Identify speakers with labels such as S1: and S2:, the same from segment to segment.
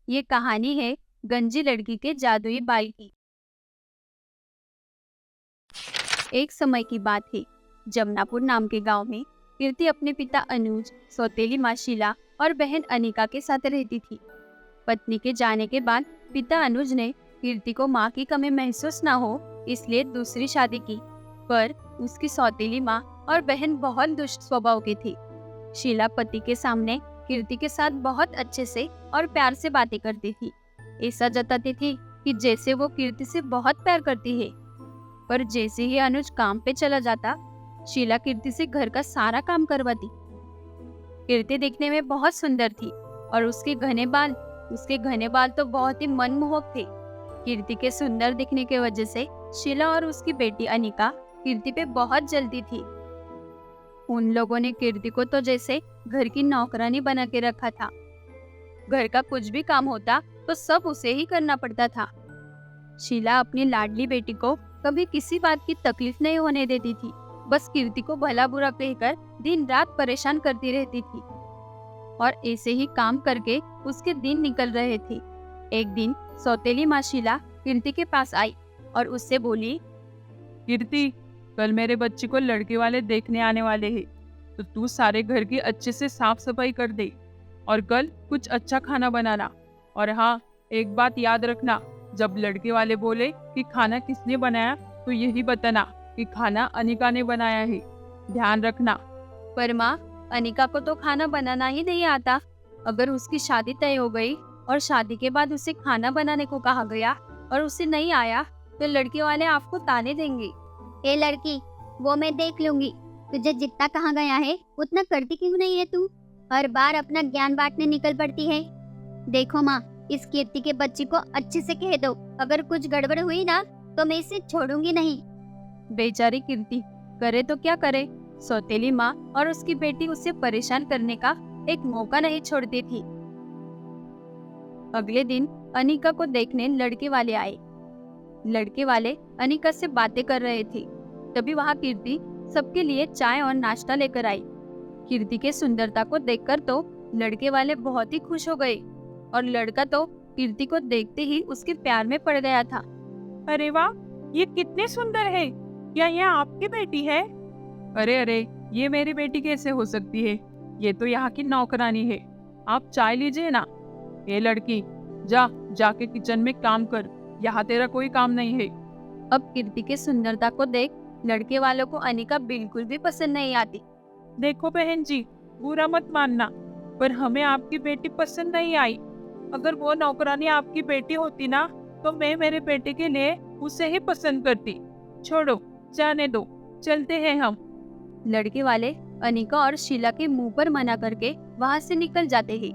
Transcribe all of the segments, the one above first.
S1: ये कहानी है गंजी लड़की के जादुई बाल की। एक समय की बात है, जमनापुर नाम के गांव में कीर्ति अपने पिता अनुज, सौतेली माँ शीला और बहन अनिका के साथ रहती थी। पत्नी के जाने के बाद पिता अनुज ने कीर्ति को माँ की कमी महसूस न हो इसलिए दूसरी शादी की, पर उसकी सौतेली माँ और बहन बहुत दुष्ट स्वभाव की थी। शीला पति के सामने कीर्ति के साथ बहुत अच्छे से और प्यार से बातें करती थी। ऐसा जताती थी कि जैसे वो कीर्ति से बहुत प्यार करती है। पर जैसे ही अनुज काम पे चला जाता, शीला कीर्ति से घर का सारा काम करवाती। कीर्ति दिखने में बहुत सुंदर थी और उसके घने बाल तो बहुत ही मनमोहक थे। कीर्ति के सुंदर दिखने के वजह से शीला और उसकी बेटी अनिका कीर्ति पे बहुत जलती थी। उन लोगों ने कीर्ति को तो जैसे घर की नौकरानी बना के रखा था। घर का कुछ भी काम होता तो सब उसे ही करना पड़ता था। शीला अपनी लाडली बेटी को कभी किसी बात की तकलीफ नहीं होने देती थी। बस कीर्ति को भला बुरा कहकर दिन रात परेशान करती रहती थी और ऐसे ही काम करके उसके दिन निकल रहे थे। एक दिन सौतेली माँ शीला कीर्ति के पास आई और उससे बोली,
S2: कीर्ति, कल मेरे बच्चे को लड़के वाले देखने आने वाले हैं, तो तू सारे घर की अच्छे से साफ सफाई कर दे और कल कुछ अच्छा खाना बनाना। और हाँ, एक बात याद रखना, जब लड़के वाले बोले कि खाना किसने बनाया तो यही बताना कि खाना अनिका ने बनाया है। ध्यान रखना।
S1: पर माँ, अनिका को तो खाना बनाना ही नहीं आता। अगर उसकी शादी तय हो गई और शादी के बाद उसे खाना बनाने को कहा गया और उसे नहीं आया तो लड़के वाले आपको ताने देंगे।
S3: ए लड़की, वो मैं देख लूंगी। तुझे जितना कहा गया है उतना करती क्यों नहीं है तू? हर बार अपना ज्ञान बांटने निकल पड़ती है। देखो माँ, इस कीर्ति के बच्ची को अच्छे से कह दो, अगर कुछ गड़बड़ हुई ना तो मैं इसे छोड़ूंगी नहीं।
S1: बेचारी कीर्ति करे तो क्या करे। सौतेली माँ और उसकी बेटी उसे परेशान करने का एक मौका नहीं छोड़ती थी। अगले दिन अनिका को देखने लड़के वाले आए। लड़के वाले अनिका से बातें कर रहे थे। तभी वहाँ कीर्ति सबके लिए चाय और नाश्ता लेकर आई। कीर्ति के सुंदरता को देखकर तो लड़के वाले बहुत ही खुश हो गए और लड़का तो कीर्ति को देखते ही उसके प्यार में पड़ गया था।
S2: अरे वाह, ये कितने सुंदर है। क्या ये आपकी बेटी है? अरे अरे, ये मेरी बेटी कैसे हो सकती है? ये तो यहाँ की नौकरानी है। आप चाय लीजिए ना। ये लड़की, जाके किचन में काम कर, यहाँ तेरा कोई काम नहीं है।
S1: अब कीर्ति के सुंदरता को देख लड़के वालों को अनिका बिल्कुल भी पसंद नहीं आती।
S2: देखो बहन जी, बुरा मत मानना, पर हमें आपकी बेटी पसंद नहीं आई। अगर वो नौकरानी आपकी बेटी होती ना तो मैं मेरे बेटे के लिए उसे ही पसंद करती। छोड़ो, जाने दो, चलते हैं हम।
S1: लड़के वाले अनिका और शीला के मुंह पर मना करके वहाँ से निकल जाते हैं।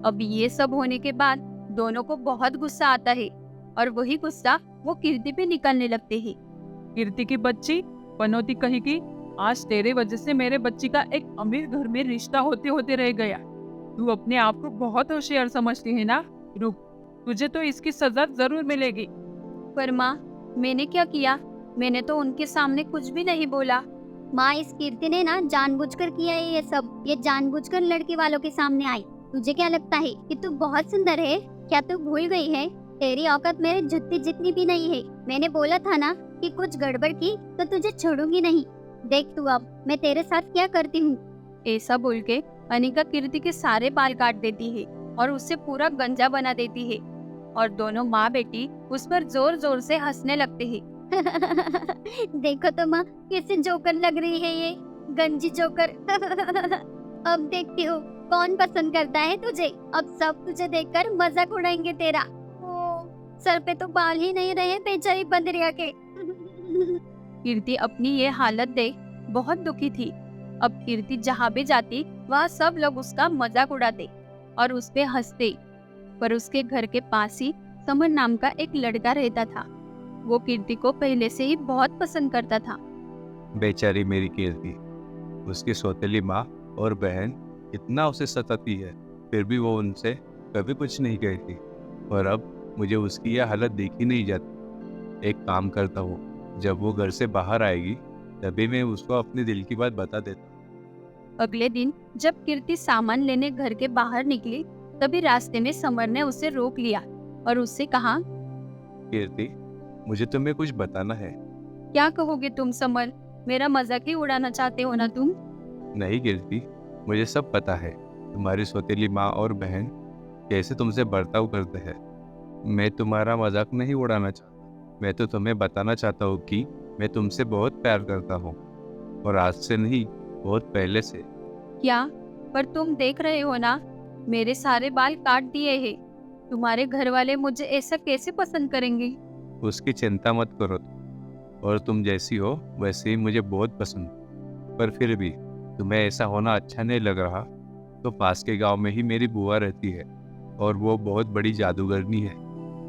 S1: अब ये सब होने के बाद दोनों को बहुत गुस्सा आता है और वही गुस्सा वो कीर्ति पे निकलने लगते हैं।
S2: कीर्ति की बच्ची, पनौती कहेगी, आज तेरे वजह से मेरे बच्ची का एक अमीर घर में रिश्ता होते होते रह गया। तू अपने आप को बहुत होशियार समझती है ना? रुक, तुझे तो इसकी सजा जरूर मिलेगी।
S1: पर माँ, मैंने क्या किया? मैंने तो उनके सामने कुछ भी नहीं बोला।
S3: माँ, इस कीर्ति ने ना जानबूझकर किया है ये सब। ये जानबूझकर लड़के वालों के सामने आई। तुझे क्या लगता है कि तू बहुत सुंदर है? क्या तू भूल गई है? तेरी औकात मेरे जुत्ती जितनी भी नहीं है। मैंने बोला था ना कि कुछ गड़बड़ की तो तुझे छोड़ूंगी नहीं। देख तू अब मैं तेरे साथ क्या करती हूँ।
S1: ऐसा बोल के अनिका कीर्ति के सारे बाल काट देती है और उससे पूरा गंजा बना देती है और दोनों माँ बेटी उस पर जोर जोर से हंसने लगते हैं।
S3: देखो तो माँ, कैसे जोकर लग रही है ये गंजी जोकर। अब देखती हूँ कौन पसंद करता है तुझे। अब सब तुझे देखकर मजाक उड़ाएंगे तेरा। ओ, सर पे तो बाल ही नहीं रहे बेचारी बंदरिया के।
S1: कीर्ति अपनी ये हालत देख बहुत दुखी थी। अब कीर्ति जहाँ भी जाती वहाँ सब लोग उसका मजाक उड़ाते और उस पे हंसते। पर उसके घर के पास ही समर नाम का एक लड़का रहता था। वो कीर्ति को पहले से ही बहुत पसंद करता था।
S4: बेचारी मेरी कीर्ति, उसकी सौतेली माँ और बहन इतना उसे सताती है, फिर भी वो उनसे कभी कुछ नहीं कहती। और अब मुझे उसकी यह हालत देखी नहीं जाती। एक काम करता हूँ, जब वो घर से बाहर आएगी तभी मैं उसको अपने दिल की बात बता देता।
S1: अगले दिन जब कीर्ति सामान लेने घर के बाहर निकली तभी रास्ते में समर ने उसे रोक लिया और उससे कहा,
S4: कीर्ति, मुझे तुम्हें कुछ बताना है।
S1: क्या कहोगे तुम समर? मेरा मजाक ही उड़ाना चाहते हो ना तुम?
S4: नहीं कीर्ति, मुझे सब पता है। तुम्हारी सौतेली माँ और बहन कैसे तुमसे बर्ताव करते हैं। मैं तुम्हारा मजाक नहीं उड़ाना चाहता। मैं तो तुम्हें बताना चाहता हूँ कि मैं तुमसे बहुत प्यार करता हूँ, और आज से नहीं, बहुत पहले से।
S1: क्या? पर तुम देख रहे हो ना, मेरे सारे बाल काट दिए हैं। तुम्हारे घर वाले मुझे ऐसा कैसे पसंद करेंगे?
S4: उसकी चिंता मत करो, और तुम जैसी हो वैसे ही मुझे बहुत पसंद। पर फिर भी तुम्हें ऐसा होना अच्छा नहीं लग रहा तो पास के गांव में ही मेरी बुआ रहती है, और वो बहुत बड़ी जादूगरनी है।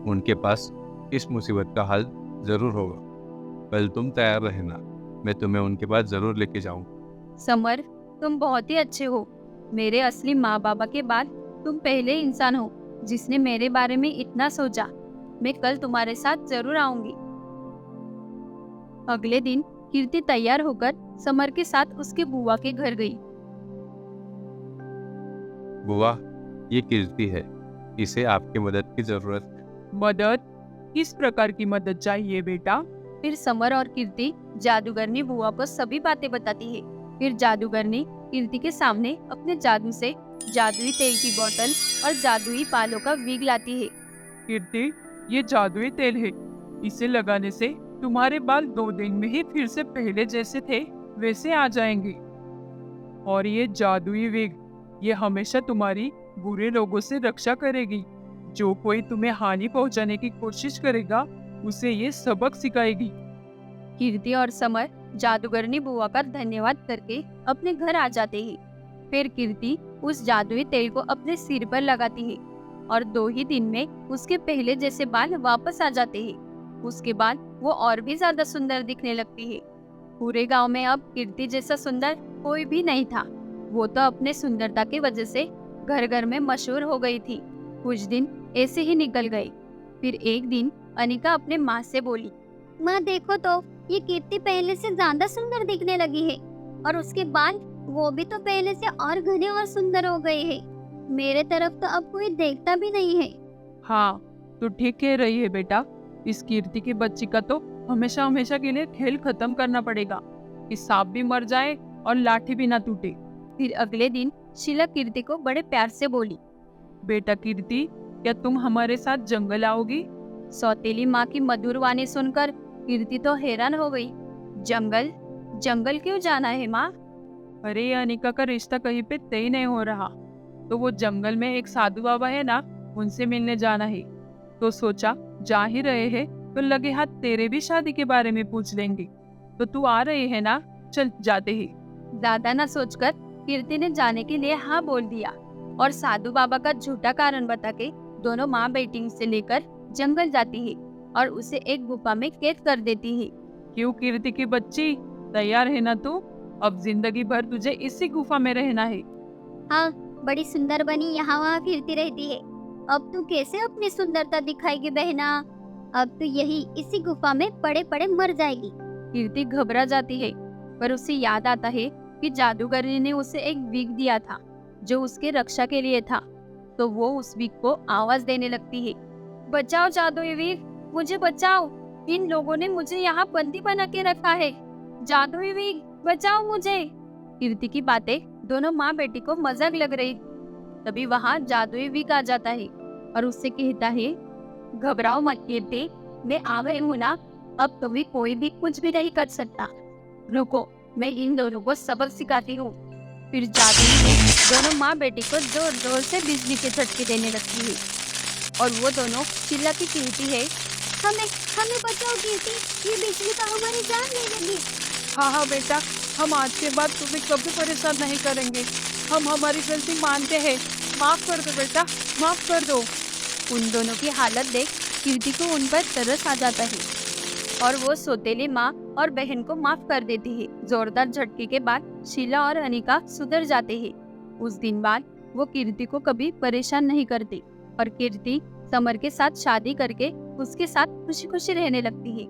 S4: उनके पास इस मुसीबत का हल ज़रूर होगा। कल तुम तैयार रहना, मैं तुम्हें उनके पास ज़रूर लेके जाऊंगा।
S1: समर, तुम बहुत ही अच्छे हो। मेरे असली माँ बाबा के बाद तुम पहले इंसान हो जिसने मेरे बारे में इतना सोचा। मैं कल तुम्हारे साथ जरूर आऊंगी। अगले दिन कीर्ति तैयार होकर समर के साथ उसके बुआ के घर गई।
S4: बुआ, ये कीर्ति है, इसे आपकी मदद की ज़रूरत है।
S2: मदद? किस प्रकार की मदद चाहिए बेटा?
S1: फिर समर और कीर्ति जादूगरनी बुआ को सभी बातें बताती है। फिर जादूगरनी कीर्ति के सामने अपने जादू से जादुई तेल की बोतल और जादुई बालों का विग लाती है।
S2: कीर्ति, ये जादुई तेल है। इसे लगाने से तुम्हारे बाल 2 दिन में ही फिर से पहले जैसे थे वैसे आ जाएंगे। और ये जादुई विग, ये हमेशा तुम्हारी बुरे लोगों से रक्षा करेगी। जो कोई तुम्हें हानि पहुंचाने की कोशिश करेगा उसे ये सबक सिखाएगी।
S1: कीर्ति और समर जादूगरनी बुआ का धन्यवाद करके अपने घर आ जाते हैं। फिर कीर्ति उस जादुई तेल को अपने सिर पर लगाती है और 2 ही दिन में उसके पहले जैसे बाल वापस आ जाते हैं। उसके बाद वो और भी ज्यादा सुंदर दिखने लगती है। पूरे गांव में अब कीर्ति जैसा सुंदर कोई भी नहीं था। वो तो अपने सुंदरता की वजह से घर घर में मशहूर हो गई थी। कुछ दिन ऐसे ही निकल गए। फिर एक दिन अनिका अपने माँ से बोली,
S3: माँ देखो तो, ये कीर्ति पहले से ज्यादा सुंदर दिखने लगी है, और उसके बाल वो भी तो पहले से और घने और सुंदर हो गए हैं। मेरे तरफ तो अब कोई देखता भी नहीं है।
S2: हाँ, तो ठीक कह रही है बेटा। इस कीर्ति की बच्ची का तो हमेशा हमेशा के लिए खेल खत्म करना पड़ेगा कि सांप भी मर जाए और लाठी भी ना टूटे।
S1: फिर अगले दिन शीला कीर्ति को बड़े प्यार से बोली,
S2: बेटा कीर्ति, क्या तुम हमारे साथ जंगल आओगी?
S1: सौतेली माँ की मधुर वाणी सुनकर कीर्ति तो हैरान हो गई। जंगल? जंगल क्यों जाना है माँ?
S2: अरे, ये अनिका का रिश्ता कहीं पे तय नहीं हो रहा, तो वो जंगल में एक साधु बाबा है ना, उनसे मिलने जाना है। तो सोचा जा ही रहे हैं तो लगे हाथ तेरे भी शादी के बारे में पूछ लेंगे। तो तू आ रही है ना? चल जाते ही।
S1: ज्यादा न सोचकर कीर्ति ने जाने के लिए हाँ बोल दिया और साधु बाबा का झूठा कारण बता के दोनों माँ बेटी से लेकर जंगल जाती है और उसे एक गुफा में कैद कर देती है।
S2: क्यों कीर्ति की बच्ची, तैयार है ना तू? अब जिंदगी भर तुझे इसी गुफा में रहना है।
S3: हाँ, बड़ी सुंदर बनी यहाँ वहाँ फिरती रहती है। अब तू कैसे अपनी सुंदरता दिखाएगी बहना? अब तू यही इसी गुफा में पड़े पड़े मर जाएगी।
S1: कीर्ति घबरा जाती है, पर उसे याद आता है कि जादूगरनी ने उसे एक विग दिया था जो उसके रक्षा के लिए था। तो वो उस विग को आवाज देने लगती है, बचाओ जादुई विग, मुझे बचाओ। इन लोगों ने मुझे यहाँ बंदी बना के रखा है। जादुई विग, बचाओ मुझे। कीर्ति की बातें दोनों माँ बेटी को मजाक लग रही। तभी वहाँ जादुई विग आ जाता है और उससे कहता है, घबराओ मत कीर्ति, मैं आ गई हूँ ना, अब तुम्हें कोई भी कुछ भी नहीं कर सकता। रुको, मैं इन दोनों को सबक सिखाती हूँ। फिर जादुई विग दोनों माँ बेटी को जोर जोर से बिजली के झटके देने लगती है और वो दोनों चिल्लाती कहती है,
S3: हमें हमें बचाओ कीर्ति, ये बिजली तो हमारी जान ले लेगी।
S2: हाँ बेटा, हम आज के बाद तुम्हें कभी परेशान नहीं करेंगे। हम हमारी गलती मानते हैं। माफ कर दो बेटा, माफ कर दो।
S1: उन दोनों की हालत देख कीर्ति को उन पर तरस आ जाता है और वो सौतेली माँ और बहन को माफ कर देती है। जोरदार झटके के बाद शीला और अनिका सुधर जाते हैं। उस दिन बाद वो कीर्ति को कभी परेशान नहीं करती और कीर्ति समर के साथ शादी करके उसके साथ खुशी खुशी रहने लगती है।